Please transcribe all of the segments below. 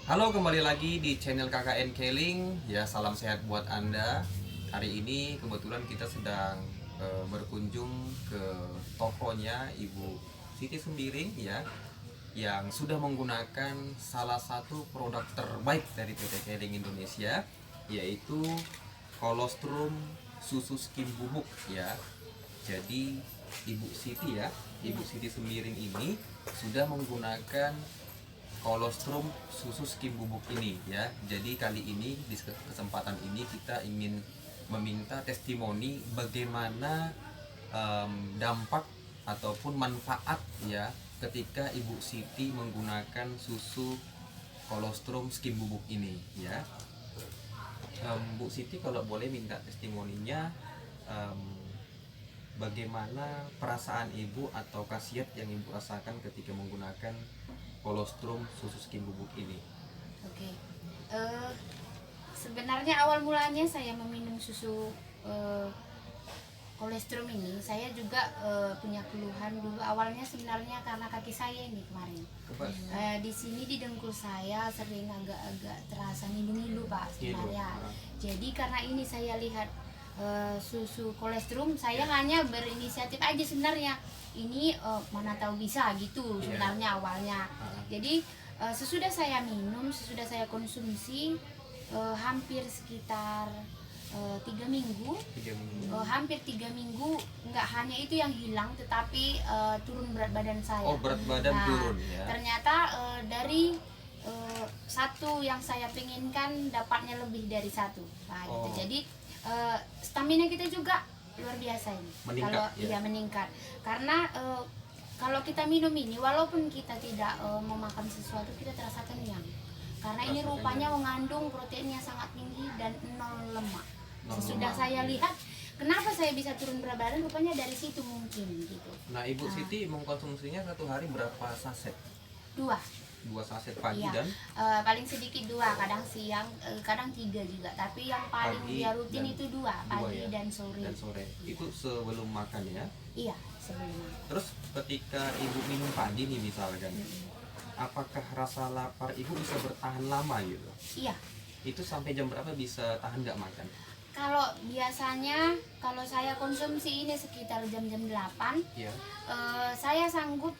Halo, kembali lagi di channel KKN Keling. Ya, salam sehat buat Anda. Hari ini kebetulan kita sedang berkunjung ke tokonya Ibu Siti Sembiring ya, yang sudah menggunakan salah satu produk terbaik dari PT Keling Indonesia, yaitu kolostrum susu skim bubuk ya. Jadi Ibu Siti ya, Ibu Siti Sembiring ini sudah menggunakan kolostrum susu skim bubuk ini ya. Jadi kali ini di kesempatan ini kita ingin meminta testimoni bagaimana dampak ataupun manfaat ya ketika Ibu Siti menggunakan susu kolostrum skim bubuk ini ya. Bu Siti kalau boleh minta testimoninya, bagaimana perasaan Ibu atau khasiat yang Ibu rasakan ketika menggunakan kolostrum susu skim bubuk ini? Oke, eh, sebenarnya awal mulanya saya meminum susu kolostrum ini, saya juga punya keluhan dulu. Awalnya sebenarnya karena kaki saya ini kemarin. Di sini di dengkul saya sering agak-agak terasa ngilu-ngilu Pak sebenarnya. Jadi karena ini saya lihat susu kolostrum, saya hanya berinisiatif aja sebenarnya. Ini mana tahu bisa gitu sebenarnya awalnya. Jadi sesudah saya minum, sesudah saya konsumsi hampir sekitar 3 minggu, hampir 3 minggu, nggak hanya itu yang hilang, tetapi turun berat badan saya. Oh, berat badan turun ya. Ternyata dari satu yang saya penginkan dapatnya lebih dari satu. Nah, gitu. Jadi stamina kita juga luar biasa ini. Meningkat, kalau ya? Meningkat. Karena kalau kita minum ini, walaupun kita tidak memakan sesuatu, kita terasa kenyang. Karena ini rupanya mengandung proteinnya sangat tinggi dan nol lemak. Sesudah saya lihat, kenapa saya bisa turun berat badan, rupanya dari situ mungkin gitu. Nah, Ibu Siti mengkonsumsinya satu hari berapa saset? 2 saset pagi dan paling sedikit 2, kadang siang, kadang 3 juga. Tapi yang paling dia rutin itu 2, pagi ya? dan sore. Itu sebelum makan ya? Iya, sebelum makan. Terus ketika Ibu minum pagi nih misalkan, apakah rasa lapar Ibu bisa bertahan lama gitu? Iya. Itu sampai jam berapa bisa tahan nggak makan? Kalau biasanya, kalau saya konsumsi ini sekitar jam-jam 8, ya. Saya sanggup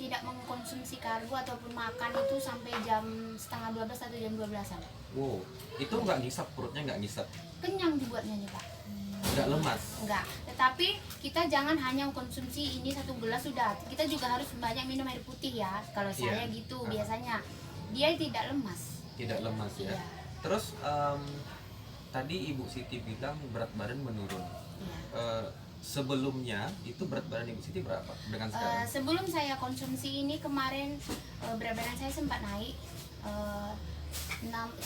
tidak mengkonsumsi karbo ataupun makan itu sampai jam setengah 12 atau jam 12-an. Wow, itu nggak ngisap, perutnya nggak ngisap? Kenyang dibuatnya nih Pak. Nggak lemas? Enggak, tetapi kita jangan hanya konsumsi ini 1 gelas sudah. Kita juga harus banyak minum air putih ya. Kalau saya gitu biasanya, dia tidak lemas. Tidak lemas ya. Iya. Terus tadi Ibu Siti bilang berat badan menurun. Sebelumnya itu berat badan Ibu Siti berapa dengan sekarang? Sebelum saya konsumsi ini kemarin, berat badan saya sempat naik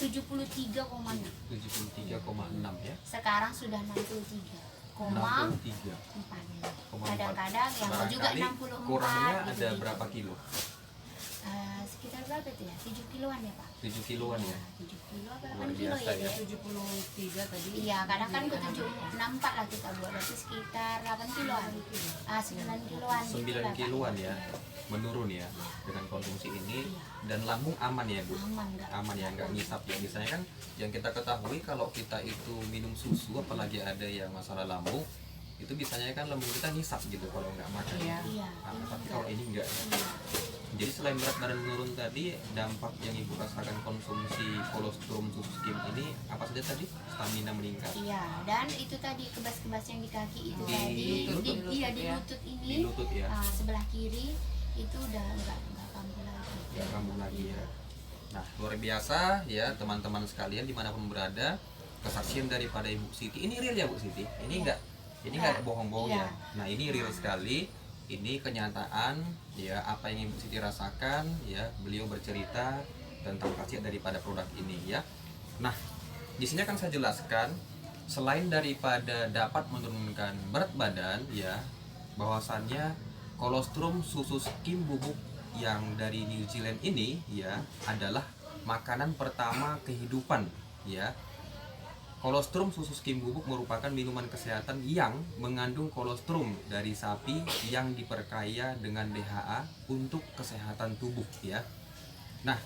73,6. 73,6 ya. Sekarang sudah 63,4. Kadang-kadang yang juga 64. Kurangnya gitu, ada berapa kilo? Sekitar berapa itu ya? 7 kiloan ya Pak? 7 kiloan ya? 7 kilo apa Luar 8 kilo biasa ya? ya. 73 tadi. Iya, kadang kan ke 64 lah kita buat, berarti sekitar 8 kiloan. 9 kiloan. 9 kiloan ya, menurun ya dengan konsumsi ini. Dan lambung aman ya Bu? Aman ya, nggak ngisap ya. Misalnya kan yang kita ketahui kalau kita itu minum susu, apalagi ada yang masalah lambung, itu biasanya kan lambung kita ngisap gitu kalau nggak makan. Tapi kalau ini enggak ya. Jadi selain berat badan menurun tadi, dampak yang Ibu rasakan konsumsi kolostrum susu skim ini apa saja tadi? Stamina meningkat. Iya, dan itu tadi kebas-kebas yang di kaki itu Di tadi, lutut, di lutut ini, di lutut ya. Sebelah kiri itu udah nggak kambuh lagi. Nggak kambuh lagi ya. Nah, luar biasa ya teman-teman sekalian dimanapun berada, kesaksian daripada Ibu Siti. Ini real ya Bu Siti? Ini nggak bohong-bohong ya. Nah, ini real sekali. Ini kenyataan ya, apa yang Ibu Siti rasakan ya. Beliau bercerita tentang khasiat daripada produk ini ya. Nah, di sini akan saya jelaskan, selain daripada dapat menurunkan berat badan ya, bahwasannya kolostrum susu skim bubuk yang dari New Zealand ini ya adalah makanan pertama kehidupan ya. Kolostrum susu skim bubuk merupakan minuman kesehatan yang mengandung kolostrum dari sapi yang diperkaya dengan DHA untuk kesehatan tubuh ya. Nah,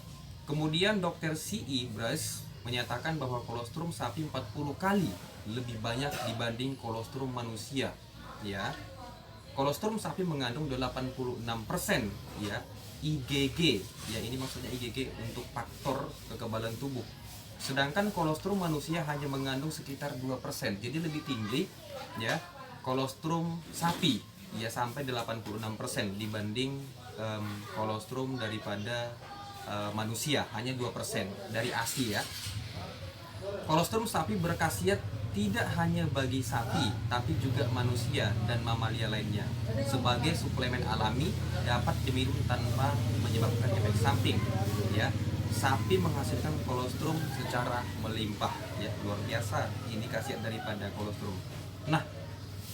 Kemudian Dr. C.E. Bruce menyatakan bahwa kolostrum sapi 40 kali lebih banyak dibanding kolostrum manusia, ya. Kolostrum sapi mengandung 86% ya IgG, ya ini maksudnya IgG untuk faktor kekebalan tubuh. Sedangkan kolostrum manusia hanya mengandung sekitar 2%. Jadi lebih tinggi ya kolostrum sapi ya sampai 86% dibanding kolostrum daripada manusia hanya 2% dari ASI ya. Kolostrum sapi berkhasiat tidak hanya bagi sapi, tapi juga manusia dan mamalia lainnya. Sebagai suplemen alami dapat diminum tanpa menyebabkan efek samping. Ya, sapi menghasilkan kolostrum secara melimpah. Ya, luar biasa ini khasiat daripada kolostrum. Nah,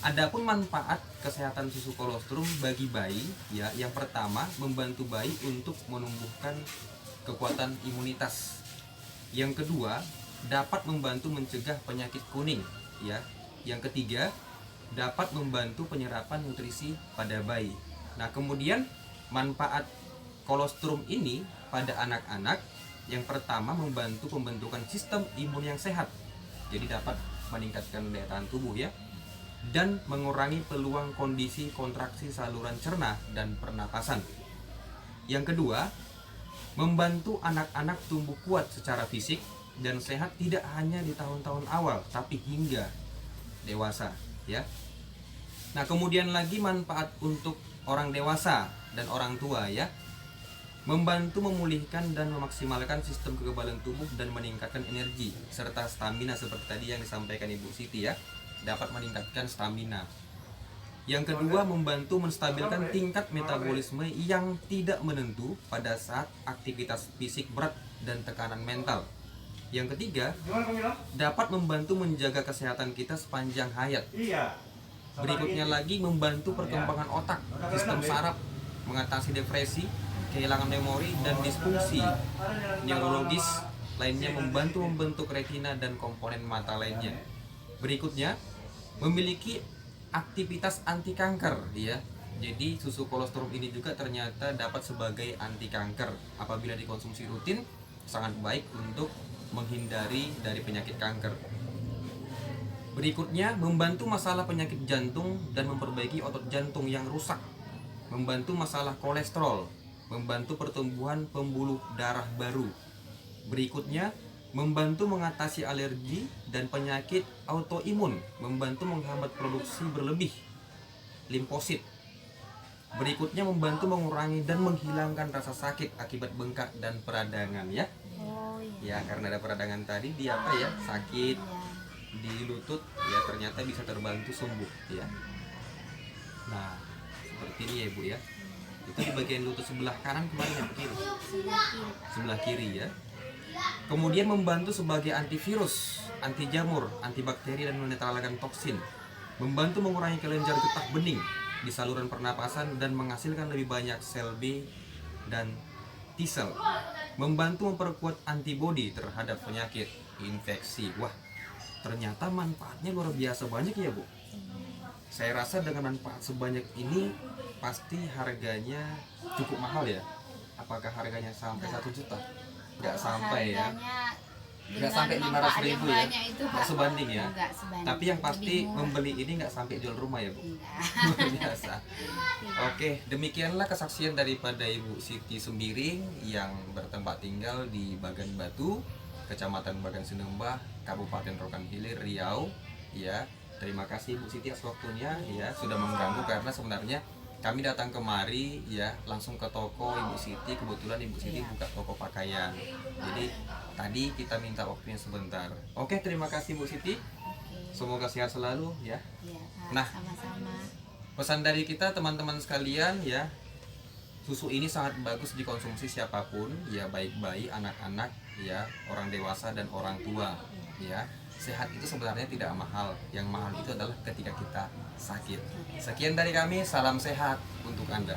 adapun manfaat kesehatan susu kolostrum bagi bayi, ya, yang pertama membantu bayi untuk menumbuhkan kekuatan imunitas. Yang kedua, dapat membantu mencegah penyakit kuning ya. Yang ketiga, dapat membantu penyerapan nutrisi pada bayi. Nah, kemudian manfaat kolostrum ini pada anak-anak, yang pertama membantu pembentukan sistem imun yang sehat. Jadi dapat meningkatkan daya tahan tubuh ya, dan mengurangi peluang kondisi kontraksi saluran cerna dan pernapasan. Yang kedua, membantu anak-anak tumbuh kuat secara fisik dan sehat tidak hanya di tahun-tahun awal tapi hingga dewasa ya. Nah, kemudian lagi manfaat untuk orang dewasa dan orang tua ya. Membantu memulihkan dan memaksimalkan sistem kekebalan tubuh dan meningkatkan energi serta stamina seperti tadi yang disampaikan Ibu Siti ya. Dapat meningkatkan stamina. Yang kedua, membantu menstabilkan tingkat metabolisme yang tidak menentu pada saat aktivitas fisik berat dan tekanan mental. Yang ketiga, dapat membantu menjaga kesehatan kita sepanjang hayat. Berikutnya lagi, membantu perkembangan otak, sistem saraf, mengatasi depresi, kehilangan memori, dan disfungsi neurologis lainnya, membantu membentuk retina dan komponen mata lainnya. Berikutnya, memiliki aktivitas anti kanker ya. Jadi susu kolostrum ini juga ternyata dapat sebagai anti kanker. Apabila dikonsumsi rutin, sangat baik untuk menghindari dari penyakit kanker. Berikutnya, membantu masalah penyakit jantung dan memperbaiki otot jantung yang rusak. Membantu masalah kolesterol, membantu pertumbuhan pembuluh darah baru. Berikutnya, membantu mengatasi alergi dan penyakit autoimun, membantu menghambat produksi berlebih limfosit. Berikutnya, membantu mengurangi dan menghilangkan rasa sakit akibat bengkak dan peradangan ya. Ya, karena ada peradangan tadi di apa ya, sakit di lutut ya, ternyata bisa terbantu sembuh ya. Nah, seperti ini ya Ibu ya. Itu di bagian lutut sebelah kanan kemarin ya, kiri. Sebelah kiri ya. Kemudian membantu sebagai antivirus, anti jamur, antibakteri, dan menetralkan toksin. Membantu mengurangi kelenjar getah bening di saluran pernapasan dan menghasilkan lebih banyak sel B dan T-cell. Membantu memperkuat antibodi terhadap penyakit infeksi. Wah, ternyata manfaatnya luar biasa banyak ya Bu. Saya rasa dengan manfaat sebanyak ini pasti harganya cukup mahal ya. Apakah harganya sampai 1 juta? Nggak sampai ya. Nggak sampai 500.000 ya. Nggak sebanding ya. Tapi yang pasti membeli ini nggak sampai jual rumah ya Bu. Luar biasa. Oke, demikianlah kesaksian daripada Ibu Siti Sembiring yang bertempat tinggal di Bagan Batu, Kecamatan Bagan Sinembah, Kabupaten Rokan Hilir, Riau ya. Terima kasih Ibu Siti atas waktunya ya, sudah mengganggu karena sebenarnya kami datang kemari ya langsung ke toko Ibu Siti. Kebetulan Ibu Siti buka toko pakaian, jadi tadi kita minta waktunya sebentar. Oke, terima kasih Bu Siti. Semoga sehat selalu ya. Nah, sama-sama. Pesan dari kita teman-teman sekalian ya, susu ini sangat bagus dikonsumsi siapapun ya, baik bayi, anak-anak ya, orang dewasa dan orang tua ya. Sehat itu sebenarnya tidak mahal, yang mahal itu adalah ketika kita sakit. Sekian dari kami, salam sehat untuk Anda.